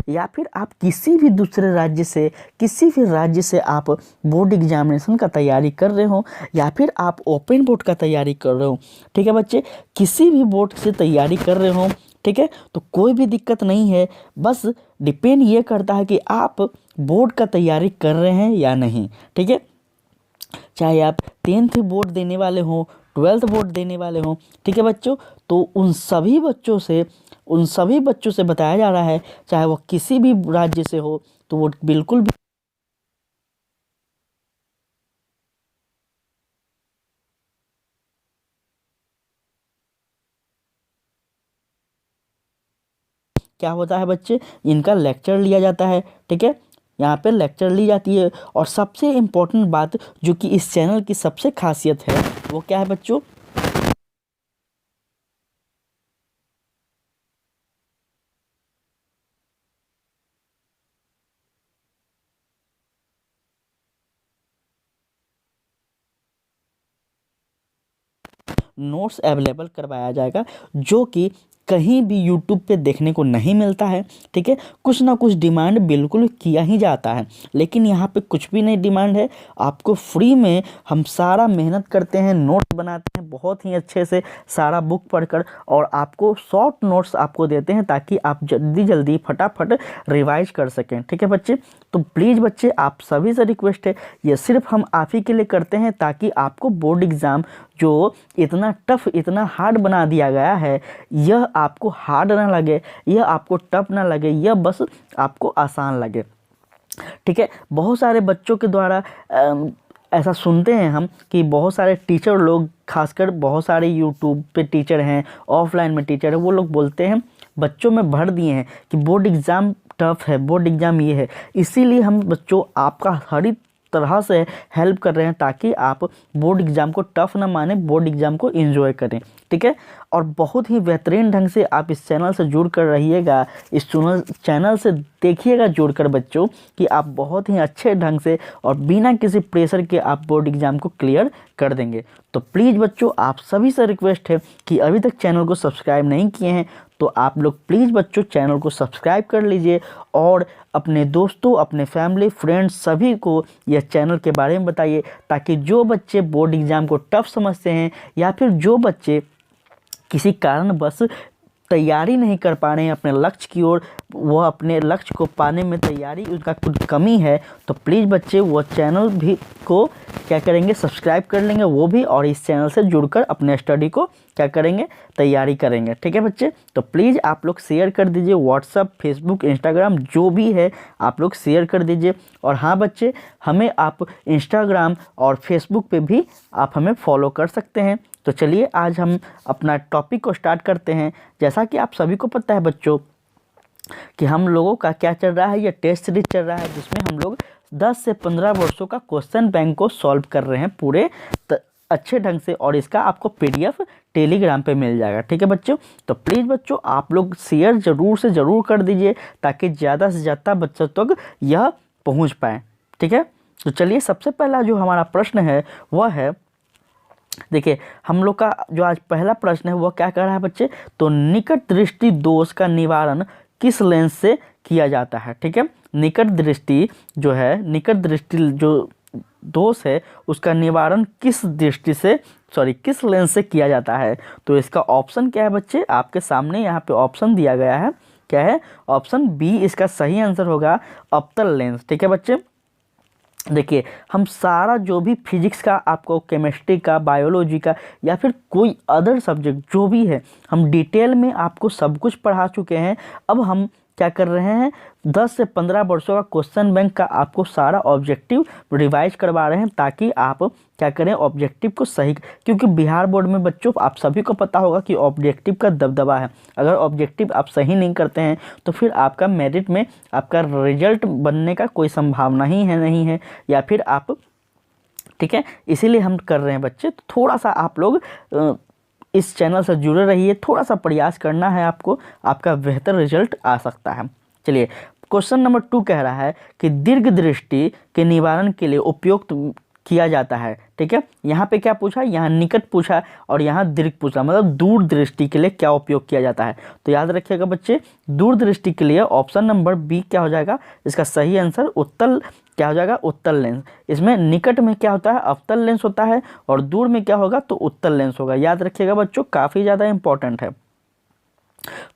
या फिर आप किसी भी दूसरे राज्य से, किसी भी राज्य से आप बोर्ड एग्जामिनेशन का तैयारी कर रहे हो, या फिर आप ओपन बोर्ड का तैयारी कर रहे हो, ठीक है बच्चे, किसी भी बोर्ड से तैयारी कर रहे हो, ठीक है, तो कोई भी दिक्कत नहीं है। बस डिपेंड ये करता है कि आप बोर्ड का तैयारी कर रहे हैं या नहीं, ठीक है। चाहे आप 10th बोर्ड देने वाले हों, 12th बोर्ड देने वाले हों, ठीक है बच्चों, तो उन सभी बच्चों से बताया जा रहा है, चाहे वो किसी भी राज्य से हो, तो वो बिल्कुल भी क्या होता है बच्चे, इनका लेक्चर लिया जाता है, ठीक है, यहाँ पे लेक्चर ली जाती है। और सबसे इम्पोर्टेंट बात जो कि इस चैनल की सबसे खासियत है वो क्या है बच्चों, नोट्स अवेलेबल करवाया जाएगा, जो कि कहीं भी यूट्यूब पे देखने को नहीं मिलता है, ठीक है। कुछ ना कुछ डिमांड बिल्कुल किया ही जाता है, लेकिन यहाँ पे कुछ भी नहीं डिमांड है। आपको फ्री में हम सारा मेहनत करते हैं, नोट्स बनाते हैं बहुत ही अच्छे से सारा बुक पढ़कर, और आपको शॉर्ट नोट्स आपको देते हैं ताकि आप जल्दी जल्दी फटाफट रिवाइज कर सकें, ठीक है बच्चे। तो प्लीज़ बच्चे, आप सभी से रिक्वेस्ट है, ये सिर्फ हम आप ही के लिए करते हैं ताकि आपको बोर्ड एग्ज़ाम जो इतना टफ, इतना हार्ड बना दिया गया है, यह आपको हार्ड ना लगे, यह आपको टफ ना लगे, यह बस आपको आसान लगे, ठीक है। बहुत सारे बच्चों के द्वारा ऐसा सुनते हैं हम कि बहुत सारे टीचर लोग, खासकर बहुत सारे यूट्यूब पे टीचर हैं, ऑफलाइन में टीचर है, वो लोग बोलते हैं, बच्चों में भर दिए हैं कि बोर्ड एग्ज़ाम टफ है, बोर्ड एग्ज़ाम ये है। इसीलिए हम बच्चों आपका हर तरह से हेल्प कर रहे हैं ताकि आप बोर्ड एग्ज़ाम को टफ ना माने, बोर्ड एग्ज़ाम को एंजॉय करें, ठीक है। और बहुत ही बेहतरीन ढंग से आप इस चैनल से जुड़ कर रहिएगा, इस चैनल से देखिएगा जुड़कर बच्चों, कि आप बहुत ही अच्छे ढंग से और बिना किसी प्रेशर के आप बोर्ड एग्ज़ाम को क्लियर कर देंगे। तो प्लीज़ बच्चों, आप सभी से रिक्वेस्ट है कि अभी तक चैनल को सब्सक्राइब नहीं किए हैं तो आप लोग प्लीज़ बच्चों चैनल को सब्सक्राइब कर लीजिए, और अपने दोस्तों, अपने फैमिली फ्रेंड्स सभी को यह चैनल के बारे में बताइए, ताकि जो बच्चे बोर्ड एग्ज़ाम को टफ समझते हैं, या फिर जो बच्चे किसी कारणवश तैयारी नहीं कर पा रहे हैं अपने लक्ष्य की ओर, वो अपने लक्ष्य को पाने में तैयारी उनका कुछ कमी है, तो प्लीज़ बच्चे वो चैनल भी को क्या करेंगे, सब्सक्राइब कर लेंगे वो भी, और इस चैनल से जुड़कर अपने स्टडी को क्या करेंगे, तैयारी करेंगे, ठीक है बच्चे। तो प्लीज़ आप लोग शेयर कर दीजिए, व्हाट्सअप, फेसबुक, इंस्टाग्राम जो भी है आप लोग शेयर कर दीजिए। और हाँ बच्चे, हमें आप इंस्टाग्राम और फेसबुक पे भी आप हमें फॉलो कर सकते हैं। तो चलिए आज हम अपना टॉपिक को स्टार्ट करते हैं। जैसा कि आप सभी को पता है बच्चों कि हम लोगों का क्या चल रहा है, ये टेस्ट सीरीज चल रहा है, जिसमें हम लोग 10 से 15 वर्षों का क्वेश्चन बैंक को सॉल्व कर रहे हैं पूरे अच्छे ढंग से, और इसका आपको पीडीएफ टेलीग्राम पे मिल जाएगा, ठीक है बच्चों। तो प्लीज़ बच्चों आप लोग शेयर ज़रूर से ज़रूर कर दीजिए ताकि ज़्यादा से ज़्यादा बच्चों तक यह पहुंच पाए, ठीक है। तो चलिए सबसे पहला जो हमारा प्रश्न है वह है, देखिए हम लोग का जो आज पहला प्रश्न है वह क्या कह रहा है बच्चे, तो निकट दृष्टि दोष का निवारण किस लेंस से किया जाता है, ठीक है। निकट दृष्टि जो है, निकट दृष्टि जो दोष है उसका निवारण किस दृष्टि से, किस लेंस से किया जाता है। तो इसका ऑप्शन क्या है बच्चे, आपके सामने यहाँ पे ऑप्शन दिया गया है, क्या है, ऑप्शन बी इसका सही आंसर होगा, अवतल लेंस, ठीक है बच्चे। देखिए हम सारा जो भी फिजिक्स का, आपको केमिस्ट्री का, बायोलॉजी का, या फिर कोई अदर सब्जेक्ट जो भी है, हम डिटेल में आपको सब कुछ पढ़ा चुके हैं। अब हम क्या कर रहे हैं, 10 से 15 वर्षों का क्वेश्चन बैंक का आपको सारा ऑब्जेक्टिव रिवाइज करवा रहे हैं, ताकि आप क्या करें, ऑब्जेक्टिव को सही, क्योंकि बिहार बोर्ड में बच्चों आप सभी को पता होगा कि ऑब्जेक्टिव का दबदबा है। अगर ऑब्जेक्टिव आप सही नहीं करते हैं तो फिर आपका मेरिट में आपका रिजल्ट बनने का कोई संभावना ही है नहीं है, या फिर आप, ठीक है, इसीलिए हम कर रहे हैं बच्चे। तो थोड़ा सा आप लोग इस चैनल से जुड़े रहिए, थोड़ा सा प्रयास करना है आपको, आपका बेहतर रिजल्ट आ सकता है। चलिए क्वेश्चन नंबर 2 कह रहा है कि दीर्घ दृष्टि के निवारण के लिए उपयुक्त किया जाता है। ठीक है, यहाँ पे क्या पूछा, यहाँ निकट पूछा और यहाँ दीर्घ पूछा, मतलब दूर दृष्टि के लिए क्या उपयोग किया जाता है। तो याद रखिएगा बच्चे, दूर दृष्टि के लिए ऑप्शन नंबर बी क्या हो जाएगा, इसका सही आंसर उत्तल क्या हो जाएगा, उत्तल लेंस। इसमें निकट में क्या होता है, अवतल लेंस होता है और दूर में क्या होगा, तो उत्तल लेंस होगा। याद रखिएगा बच्चों, काफ़ी ज़्यादा इंपॉर्टेंट है।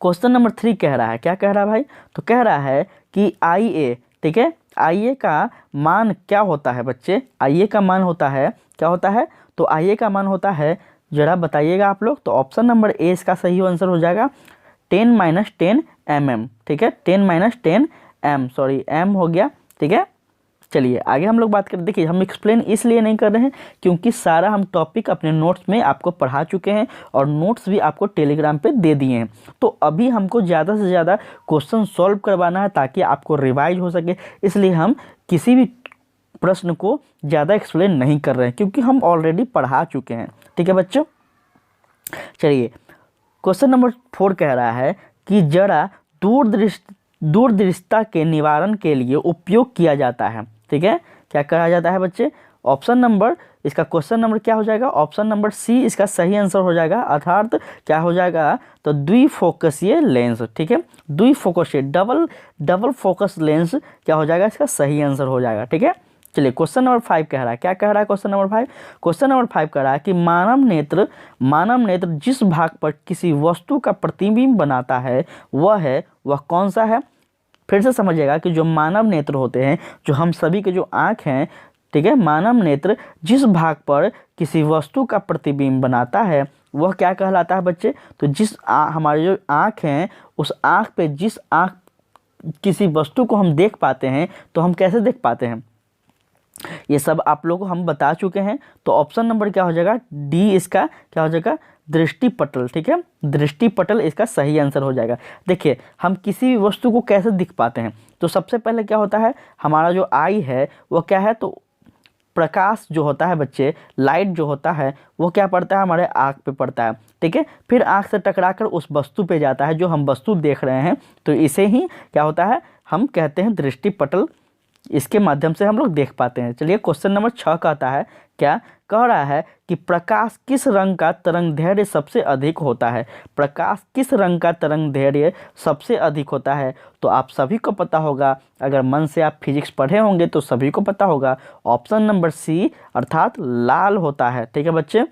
क्वेश्चन नंबर 3 कह रहा है, क्या कह रहा है भाई, तो कह रहा है कि आई ए, ठीक है, आई ए का मान क्या होता है बच्चे, आई ए का मान होता है, क्या होता है, तो आई ए का मान होता है, जरा बताइएगा आप लोग। तो ऑप्शन नंबर ए इसका सही आंसर हो जाएगा 10 - 10 mm। ठीक है, 10 - 10 m, सॉरी m हो गया। ठीक है, चलिए आगे हम लोग बात करें। देखिए, हम एक्सप्लेन इसलिए नहीं कर रहे हैं क्योंकि सारा हम टॉपिक अपने नोट्स में आपको पढ़ा चुके हैं और नोट्स भी आपको टेलीग्राम पे दे दिए हैं। तो अभी हमको ज़्यादा से ज़्यादा क्वेश्चन सॉल्व करवाना है ताकि आपको रिवाइज हो सके, इसलिए हम किसी भी प्रश्न को ज़्यादा एक्सप्लेन नहीं कर रहे हैं क्योंकि हम ऑलरेडी पढ़ा चुके हैं। ठीक है बच्चों, चलिए क्वेश्चन नंबर 4 कह रहा है कि जरा दूरदृष्टता के निवारण के लिए उपयोग किया जाता है। ठीक है, क्या कहा जाता है बच्चे, ऑप्शन नंबर, इसका क्वेश्चन नंबर क्या हो जाएगा, ऑप्शन नंबर सी इसका सही आंसर हो जाएगा, अर्थात क्या हो जाएगा, तो द्विफोकसीय लेंस। ठीक है, द्विफोकसीय डबल फोकस लेंस क्या हो जाएगा, इसका सही आंसर हो जाएगा। ठीक है, चलिए क्वेश्चन नंबर 5 कह रहा है, क्या कह रहा है क्वेश्चन नंबर 5, क्वेश्चन नंबर 5 कह रहा है कि मानव नेत्र जिस भाग पर किसी वस्तु का प्रतिबिंब बनाता है वह कौन सा है। फिर से समझिएगा कि जो मानव नेत्र होते हैं, जो हम सभी के जो आँख हैं, ठीक है, मानव नेत्र जिस भाग पर किसी वस्तु का प्रतिबिंब बनाता है वह क्या कहलाता है बच्चे, तो हमारे जो आँख हैं उस आँख पे जिस आँख किसी वस्तु को हम देख पाते हैं तो हम कैसे देख पाते हैं, ये सब आप लोगों को हम बता चुके हैं। तो ऑप्शन नंबर क्या हो जाएगा, डी इसका क्या हो जाएगा, दृष्टिपटल। ठीक है, दृष्टिपटल इसका सही आंसर हो जाएगा। देखिए, हम किसी भी वस्तु को कैसे दिख पाते हैं, तो सबसे पहले क्या होता है, हमारा जो आई है वो क्या है, तो प्रकाश जो होता है बच्चे, लाइट जो होता है वो क्या पड़ता है, हमारे आँख पे पड़ता है। ठीक है, फिर आँख से टकराकर उस वस्तु पे जाता है जो हम वस्तु देख रहे हैं, तो इसे ही क्या होता है, हम कहते हैं दृष्टिपटल, इसके माध्यम से हम लोग देख पाते हैं। चलिए क्वेश्चन नंबर 6 कहता है, क्या कह रहा है कि प्रकाश किस रंग का तरंगदैर्घ्य सबसे अधिक होता है, प्रकाश किस रंग का तरंगदैर्घ्य सबसे अधिक होता है। तो आप सभी को पता होगा, अगर मन से आप फिजिक्स पढ़े होंगे तो सभी को पता होगा, ऑप्शन नंबर सी अर्थात लाल होता है। ठीक है बच्चे,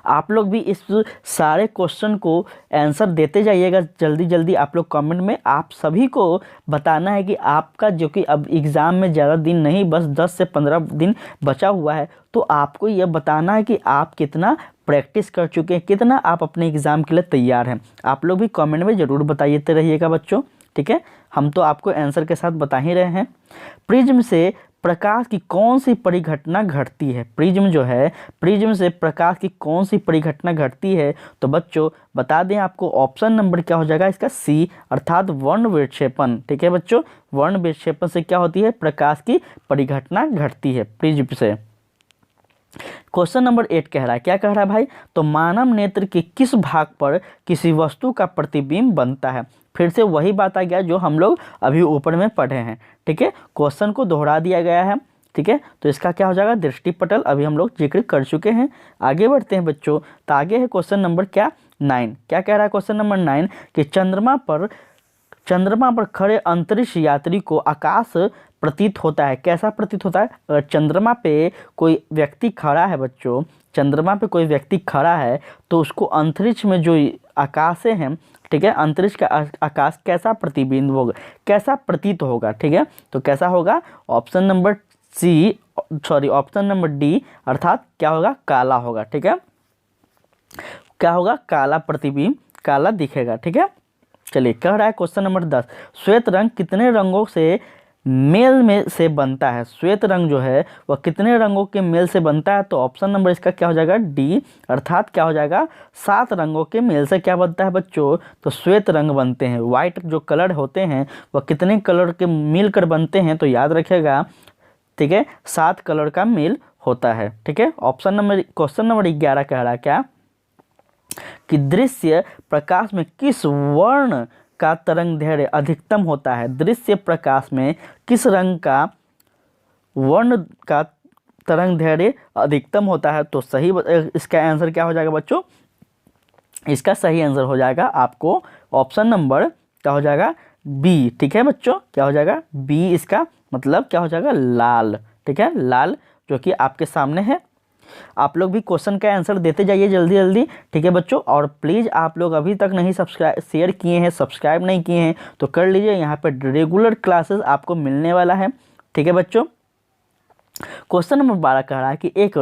आप लोग भी इस सारे क्वेश्चन को आंसर देते जाइएगा जल्दी जल्दी आप लोग कमेंट में। आप सभी को बताना है कि आपका जो कि अब एग्ज़ाम में ज़्यादा दिन नहीं, बस 10 से 15 दिन बचा हुआ है, तो आपको यह बताना है कि आप कितना प्रैक्टिस कर चुके हैं, कितना आप अपने एग्ज़ाम के लिए तैयार हैं। आप लोग भी कमेंट में ज़रूर बताइए रहिएगा बच्चों। ठीक है, हम तो आपको आंसर के साथ बता ही रहे हैं। प्रिज्म से प्रकाश की कौन सी परिघटना घटती है, प्रिज्म जो है, प्रिज्म से प्रकाश की कौन सी परिघटना घटती है। तो बच्चों बता दें आपको, ऑप्शन नंबर क्या हो जाएगा इसका, सी अर्थात वर्ण विक्षेपण। ठीक है बच्चों, वर्ण विक्षेपण से क्या होती है, प्रकाश की परिघटना घटती है प्रिज्म से। क्वेश्चन नंबर 8 कह रहा है, क्या कह रहा है भाई, तो मानव नेत्र के किस भाग पर किसी वस्तु का प्रतिबिंब बनता है। फिर से वही बात आ गया जो हम लोग अभी ऊपर में पढ़े हैं। ठीक है, क्वेश्चन को दोहरा दिया गया है। ठीक है, तो इसका क्या हो जाएगा, दृष्टिपटल, अभी हम लोग जिक्र कर चुके हैं। आगे बढ़ते हैं बच्चों, तो आगे है क्वेश्चन नंबर क्या 9। क्या कह रहा है क्वेश्चन नंबर 9 कि चंद्रमा पर खड़े अंतरिक्ष यात्री को आकाश प्रतीत होता है, कैसा प्रतीत होता है। अगर चंद्रमा पे कोई व्यक्ति खड़ा है बच्चों, चंद्रमा पे कोई व्यक्ति खड़ा है तो उसको अंतरिक्ष में जो आकाशें हैं, ठीक है, अंतरिक्ष का आकाश कैसा प्रतिबिंब होगा, कैसा प्रतीत होगा। ठीक है, तो कैसा होगा, option number option number D अर्थात क्या होगा, काला होगा। ठीक है, क्या होगा, काला प्रतिबिंब, काला दिखेगा। ठीक है, चलिए कह रहा है क्वेश्चन नंबर 10, श्वेत रंग कितने रंगों से मेल में से बनता है, श्वेत रंग जो है वह कितने रंगों के मेल से बनता है। तो ऑप्शन नंबर इसका क्या हो जाएगा, डी अर्थात क्या हो जाएगा, 7 रंगों के मेल से क्या बनता है बच्चों, तो श्वेत रंग बनते हैं। वाइट जो कलर होते हैं वह कितने कलर के मिलकर बनते हैं, तो याद रखिएगा, ठीक है, 7 कलर का मेल होता है। ठीक है, क्वेश्चन नंबर 11 कह रहा है क्या, कि दृश्य प्रकाश में किस वर्ण का तरंगदैर्घ्य अधिकतम होता है, दृश्य प्रकाश में किस रंग का वर्ण का तरंग दैर्ध्य अधिकतम होता है। तो सही इसका आंसर क्या हो जाएगा बच्चों? इसका सही आंसर हो जाएगा आपको ऑप्शन नंबर क्या हो जाएगा? बी। ठीक है बच्चों, क्या हो जाएगा? बी इसका मतलब क्या हो जाएगा? लाल। ठीक है, लाल, जो कि आपके सामने है। आप लोग भी क्वेश्चन का आंसर देते जाइए जल्दी जल्दी। ठीक है बच्चों, और प्लीज़ आप लोग अभी तक नहीं शेयर किए हैं, सब्सक्राइब नहीं किए हैं तो कर लीजिए। यहाँ पे रेगुलर क्लासेस आपको मिलने वाला है। ठीक है बच्चों, क्वेश्चन नंबर 12 कह रहा है कि एक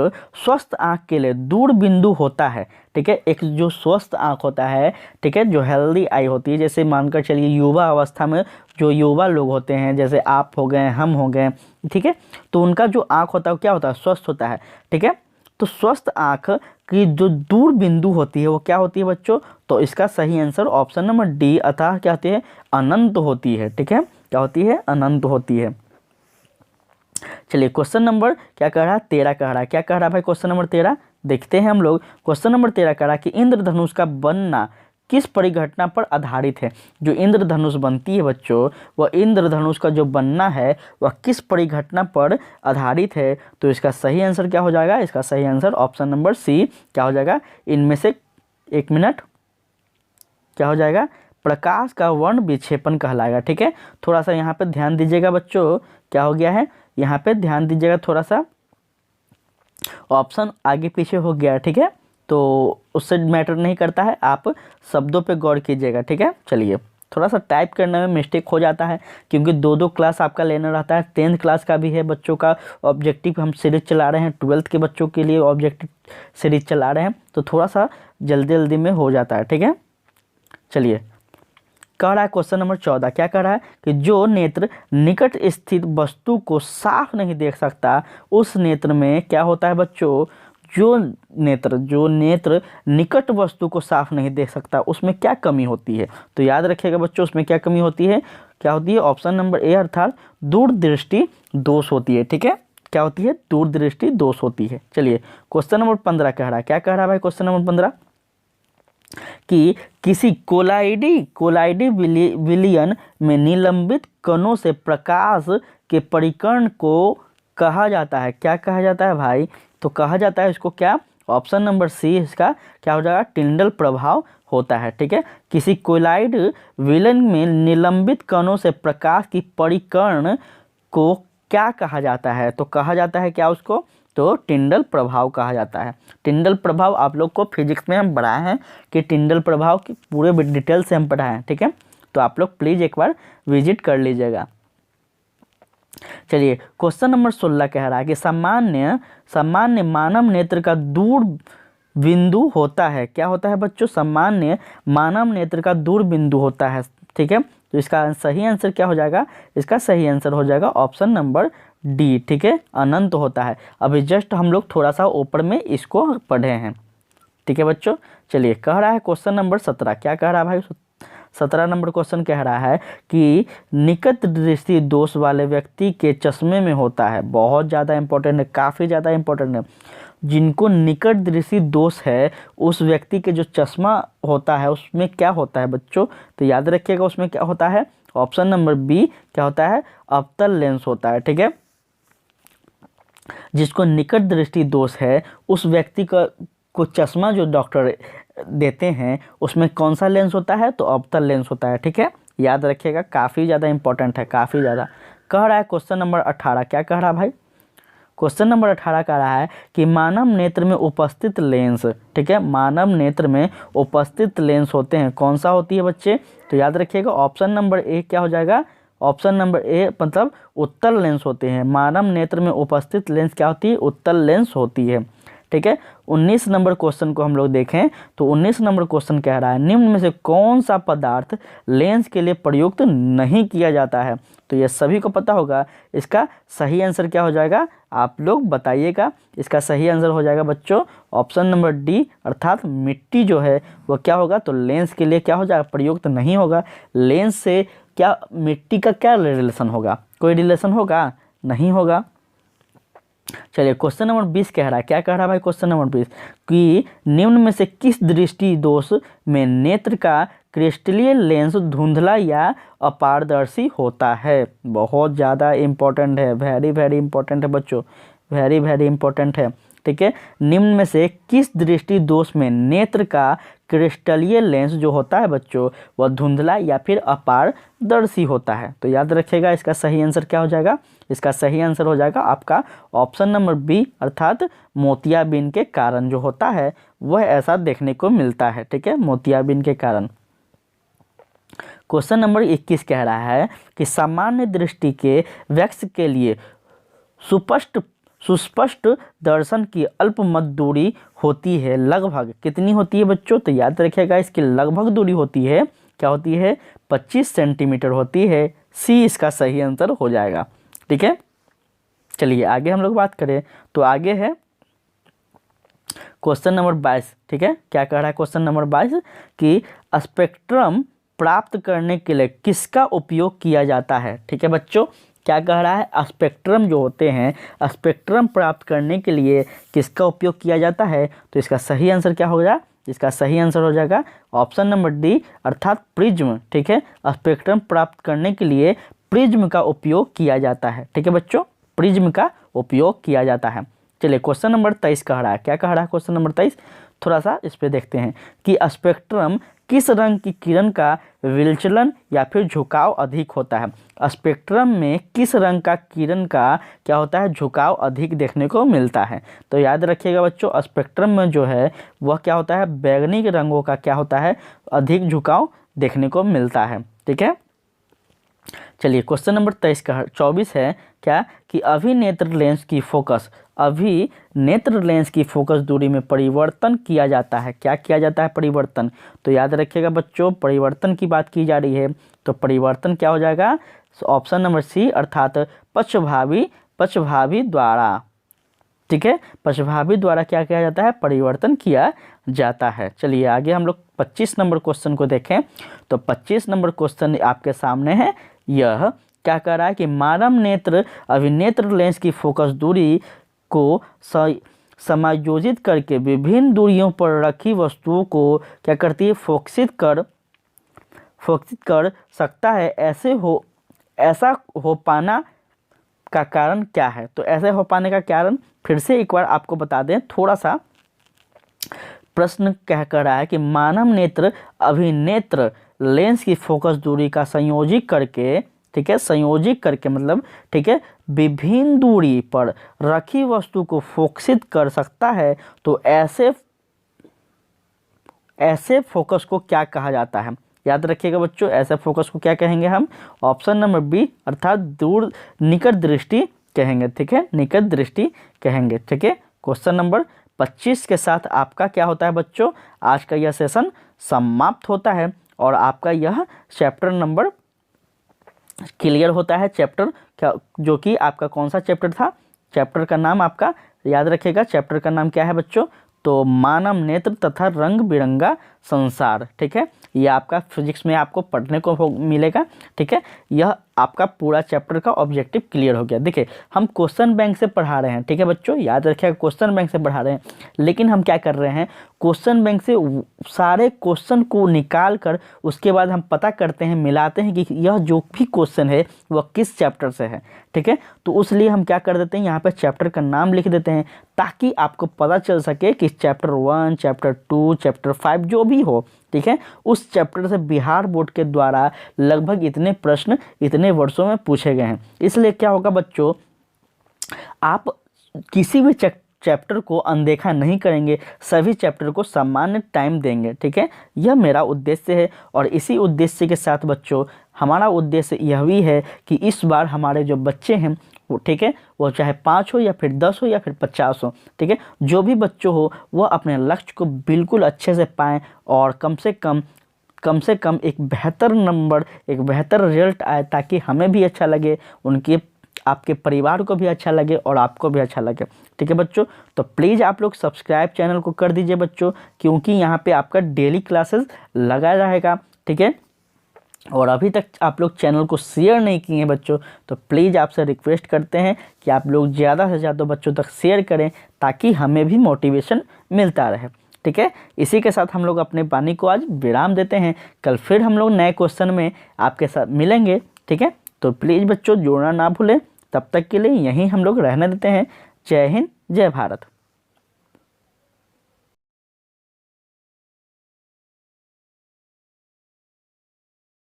स्वस्थ आंख के लिए दूर बिंदु होता है। ठीक है, एक जो स्वस्थ आंख होता है, ठीक है, जो हेल्दी आई होती है, जैसे मानकर चलिए युवा अवस्था में जो युवा लोग होते हैं, जैसे आप हो गए, हम हो गए, ठीक है, तो उनका जो आंख होता है क्या होता है? स्वस्थ होता है। ठीक है, तो स्वस्थ आंख की जो दूर बिंदु होती है वो क्या होती है बच्चों? तो इसका सही आंसर ऑप्शन नंबर डी, अतः क्या होती है? अनंत होती है। ठीक है, क्या होती है? अनंत होती है। चलिए क्वेश्चन नंबर क्या कह रहा है? 13 कह रहा है। क्या कह रहा है भाई क्वेश्चन नंबर 13? देखते हैं हम लोग। क्वेश्चन नंबर 13 कह रहा है कि इंद्रधनुष का बनना किस परिघटना पर आधारित है? जो इंद्रधनुष बनती है बच्चों, वह इंद्रधनुष का जो बनना है वह किस परिघटना पर आधारित है? तो इसका सही आंसर क्या हो जाएगा? इसका सही आंसर ऑप्शन नंबर सी क्या हो जाएगा? इनमें से एक मिनट क्या हो जाएगा? प्रकाश का वर्ण विक्षेपण कहलाएगा। ठीक है, थोड़ा सा यहाँ पे ध्यान दीजिएगा बच्चों। क्या हो गया है यहाँ पे? ध्यान दीजिएगा थोड़ा सा, ऑप्शन आगे पीछे हो गया। ठीक है, तो उससे मैटर नहीं करता है, आप शब्दों पे गौर कीजिएगा। ठीक है, चलिए थोड़ा सा टाइप करने में मिस्टेक हो जाता है क्योंकि दो क्लास आपका लेना रहता है। 10th क्लास का भी है बच्चों का ऑब्जेक्टिव, हम सीरीज चला रहे हैं। 12th के बच्चों के लिए ऑब्जेक्टिव सीरीज चला रहे हैं, तो थोड़ा सा जल्दी जल्दी में हो जाता है। ठीक है, चलिए कह रहा है क्वेश्चन नंबर 14। क्या कह रहा है कि जो नेत्र निकट स्थित वस्तु को साफ नहीं देख सकता, उस नेत्र में क्या होता है बच्चों? जो नेत्र निकट वस्तु को साफ नहीं देख सकता, उसमें क्या कमी होती है? तो याद रखिएगा बच्चों, उसमें क्या कमी होती है? क्या होती है? ऑप्शन नंबर ए, अर्थात दूरदृष्टि दोष होती है। ठीक है, क्या होती है? दूरदृष्टि दोष होती है। चलिए क्वेश्चन नंबर 15 कह रहा है। क्या कह रहा है भाई क्वेश्चन नंबर 15? कि किसी कोलाइडी विलयन में निलंबित कणों से प्रकाश के परिकर्ण को कहा जाता है। क्या कहा जाता है भाई? तो कहा जाता है इसको क्या? ऑप्शन नंबर सी इसका क्या हो जाएगा? टिंडल प्रभाव होता है। ठीक है, किसी कोलाइड विलयन में निलंबित कणों से प्रकाश की परिकर्ण को क्या कहा जाता है? तो कहा जाता है क्या उसको? तो टिंडल प्रभाव कहा जाता है। टिंडल प्रभाव आप लोग को फिजिक्स में हम पढ़ाए हैं कि टिंडल प्रभाव की पूरे डिटेल से हम पढ़ाए हैं। ठीक है, तो आप लोग प्लीज़ एक बार विजिट कर लीजिएगा। चलिए क्वेश्चन नंबर 16 कह रहा है कि सामान्य मानव नेत्र का दूर बिंदु होता है। क्या होता है बच्चों? सामान्य मानव नेत्र का दूर बिंदु होता है। ठीक है, तो इसका सही आंसर क्या हो जाएगा? इसका सही आंसर हो जाएगा ऑप्शन नंबर डी। ठीक है, अनंत होता है। अभी जस्ट हम लोग थोड़ा सा ऊपर में इसको पढ़े हैं। ठीक है बच्चों, चलिए कह रहा है क्वेश्चन नंबर 17। क्या कह रहा है भाई? 17 नंबर क्वेश्चन कह रहा है कि निकट दृष्टि दोष वाले व्यक्ति के चश्मे में होता है। बहुत ज़्यादा इंपॉर्टेंट है, काफ़ी ज़्यादा इंपॉर्टेंट है। जिनको निकट दृष्टि दोष है उस व्यक्ति के जो चश्मा होता है उसमें क्या होता है बच्चों? तो याद रखिएगा उसमें क्या होता है? ऑप्शन नंबर बी क्या होता है? अवतल लेंस होता है। ठीक है, जिसको निकट दृष्टि दोष है उस व्यक्ति को चश्मा जो डॉक्टर देते हैं उसमें कौन सा लेंस होता है? तो अवतल लेंस होता है। ठीक है, याद रखिएगा, काफ़ी ज़्यादा इंपॉर्टेंट है, काफ़ी ज़्यादा। कह रहा है क्वेश्चन नंबर 18। क्या कह रहा है भाई? क्वेश्चन नंबर 18 कह रहा है कि मानव नेत्र में उपस्थित लेंस, ठीक है, मानव नेत्र में उपस्थित लेंस होते हैं। कौन सा होती है बच्चे? तो याद रखिएगा ऑप्शन नंबर ए क्या हो जाएगा? ऑप्शन नंबर ए मतलब उत्तल लेंस होते हैं। मानव नेत्र में उपस्थित लेंस क्या होती है? उत्तल लेंस होती है। ठीक है, 19 नंबर क्वेश्चन को हम लोग देखें तो 19 नंबर क्वेश्चन कह रहा है निम्न में से कौन सा पदार्थ लेंस के लिए प्रयुक्त नहीं किया जाता है? तो ये सभी को पता होगा। इसका सही आंसर क्या हो जाएगा? आप लोग बताइएगा। इसका सही आंसर हो जाएगा बच्चों ऑप्शन नंबर डी, अर्थात मिट्टी जो है वो क्या होगा? तो लेंस के लिए क्या हो जाएगा? प्रयुक्त नहीं होगा। लेंस से क्या मिट्टी का क्या रिलेशन होगा? कोई रिलेशन होगा? नहीं होगा। चलिए क्वेश्चन नंबर 20 कह रहा है। क्या कह रहा है भाई क्वेश्चन नंबर 20? कि निम्न में से किस दृष्टि दोष में नेत्र का क्रिस्टलीय लेंस धुंधला या अपारदर्शी होता है? बहुत ज़्यादा इंपॉर्टेंट है, वेरी वेरी इंपॉर्टेंट है बच्चों, वेरी वेरी इंपॉर्टेंट है, ठीक है। निम्न में से किस दृष्टि दोष में नेत्र का क्रिस्टलीय लेंस जो होता है बच्चों वह धुंधला या फिर अपारदर्शी होता है? तो याद रखिएगा इसका सही आंसर क्या हो जाएगा, इसका सही आंसर हो जाएगा आपका ऑप्शन नंबर बी, अर्थात मोतियाबिंद के कारण जो होता है वह ऐसा देखने को मिलता है, ठीक है, मोतियाबिंद के कारण। क्वेश्चन नंबर 21 कह रहा है कि सामान्य दृष्टि के व्यक्ति के लिए सुस्पष्ट दर्शन की अल्पमत दूरी होती है, लगभग कितनी होती है बच्चों? तो याद रखिएगा इसकी लगभग दूरी होती है, क्या होती है? 25 सेंटीमीटर होती है। सी इसका सही आंसर हो जाएगा, ठीक है। चलिए आगे हम लोग बात करें तो आगे है क्वेश्चन नंबर 22, ठीक है। क्या कह रहा है क्वेश्चन नंबर 22 कि स्पेक्ट्रम प्राप्त करने के लिए किसका उपयोग किया जाता है, ठीक है बच्चों। क्या कह रहा है? स्पेक्ट्रम जो होते हैं, स्पेक्ट्रम प्राप्त करने के लिए किसका उपयोग किया जाता है? तो इसका सही आंसर क्या होगा? इसका सही आंसर हो जाएगा ऑप्शन नंबर डी, अर्थात प्रिज्म, ठीक है। स्पेक्ट्रम प्राप्त करने के लिए प्रिज्म का उपयोग किया जाता है, ठीक है बच्चों, प्रिज्म का उपयोग किया जाता है। चलिए क्वेश्चन नंबर 23 कह रहा है, क्या कह रहा है क्वेश्चन नंबर 23? थोड़ा सा इस पे देखते हैं कि स्पेक्ट्रम किस रंग की किरण का विचलन या फिर झुकाव अधिक होता है। स्पेक्ट्रम में किस रंग का किरण का क्या होता है? झुकाव अधिक देखने को मिलता है। तो याद रखिएगा बच्चों स्पेक्ट्रम में जो है वह क्या होता है? बैंगनी रंगों का क्या होता है? अधिक झुकाव देखने को मिलता है, ठीक है। चलिए क्वेश्चन नंबर 24 है क्या कि अभिनेत्र लेंस की फोकस दूरी में परिवर्तन किया जाता है। क्या किया जाता है? परिवर्तन। तो याद रखिएगा बच्चों परिवर्तन की बात की जा रही है, तो परिवर्तन क्या हो जाएगा? ऑप्शन नंबर सी, अर्थात पक्षभावी द्वारा, ठीक है, पक्षभावी द्वारा क्या किया जाता है? परिवर्तन किया जाता है। चलिए आगे हम लोग 25 नंबर क्वेश्चन को देखें तो 25 नंबर क्वेश्चन आपके सामने है। यह क्या कह रहा है कि मानव नेत्र अभिनेत्र लेंस की फोकस दूरी को समायोजित करके विभिन्न दूरियों पर रखी वस्तुओं को क्या करती है? फोकसित कर सकता है। ऐसा हो पाना का कारण क्या है? तो ऐसे हो पाने का कारण फिर से एक बार आपको बता दें, थोड़ा सा प्रश्न क्या कर रहा है कि मानव नेत्र अभिनेत्र लेंस की फोकस दूरी का संयोजित करके, ठीक है, संयोजित करके मतलब, ठीक है, विभिन्न दूरी पर रखी वस्तु को फोकसित कर सकता है। तो ऐसे फोकस को क्या कहा जाता है? याद रखिएगा बच्चों ऐसे फोकस को क्या कहेंगे हम? ऑप्शन नंबर बी, अर्थात निकट दृष्टि कहेंगे, ठीक है, निकट दृष्टि कहेंगे, ठीक है। क्वेश्चन नंबर 25 के साथ आपका क्या होता है बच्चों? आज का यह सेशन समाप्त होता है और आपका यह चैप्टर नंबर क्लियर होता है। चैप्टर क्या, जो कि आपका कौन सा चैप्टर था? चैप्टर का नाम आपका याद रखिएगा, चैप्टर का नाम क्या है बच्चों? तो मानव नेत्र तथा रंग बिरंगा संसार, ठीक है। यह आपका फिजिक्स में आपको पढ़ने को मिलेगा, ठीक है। यह आपका पूरा चैप्टर का ऑब्जेक्टिव क्लियर हो गया। देखिए हम क्वेश्चन बैंक से पढ़ा रहे हैं, ठीक है बच्चों, याद रखिएगा क्वेश्चन बैंक से पढ़ा रहे हैं, लेकिन हम क्या कर रहे हैं? क्वेश्चन बैंक से सारे क्वेश्चन को निकाल कर उसके बाद हम पता करते हैं, मिलाते हैं कि यह जो भी क्वेश्चन है वह किस चैप्टर से है, ठीक है। तो उसलिए हम क्या कर देते हैं, यहाँ पर चैप्टर का नाम लिख देते हैं ताकि आपको पता चल सके कि चैप्टर 1, चैप्टर 2, चैप्टर 5 जो भी हो, ठीक है, उस चैप्टर से बिहार बोर्ड के द्वारा लगभग इतने प्रश्न इतने वर्षों में पूछे गए हैं। इसलिए क्या होगा बच्चों, आप किसी भी चैप्टर को अनदेखा नहीं करेंगे, सभी चैप्टर को सामान्य टाइम देंगे, ठीक है। यह मेरा उद्देश्य है और इसी उद्देश्य के साथ बच्चों हमारा उद्देश्य यह भी है कि इस बार हमारे जो बच्चे हैं वो, ठीक है, वो चाहे 5 हो या फिर 10 हो या फिर 50 हो, ठीक है, जो भी बच्चों हो वह अपने लक्ष्य को बिल्कुल अच्छे से पाएँ और कम से कम एक बेहतर नंबर, एक बेहतर रिजल्ट आए, ताकि हमें भी अच्छा लगे, आपके परिवार को भी अच्छा लगे और आपको भी अच्छा लगे, ठीक है बच्चों। तो प्लीज़ आप लोग सब्सक्राइब चैनल को कर दीजिए बच्चों, क्योंकि यहाँ पे आपका डेली क्लासेस लगा रहेगा, ठीक है। और अभी तक आप लोग चैनल को शेयर नहीं किए हैं बच्चों, तो प्लीज़ आपसे रिक्वेस्ट करते हैं कि आप लोग ज़्यादा से ज़्यादा बच्चों तक शेयर करें ताकि हमें भी मोटिवेशन मिलता रहे, ठीक है। इसी के साथ हम लोग अपने वाणी को आज विराम देते हैं। कल फिर हम लोग नए क्वेश्चन में आपके साथ मिलेंगे, ठीक है। तो प्लीज़ बच्चों जुड़ना ना भूलें। तब तक के लिए यहीं हम लोग रहने देते हैं। जय हिंद, जय भारत।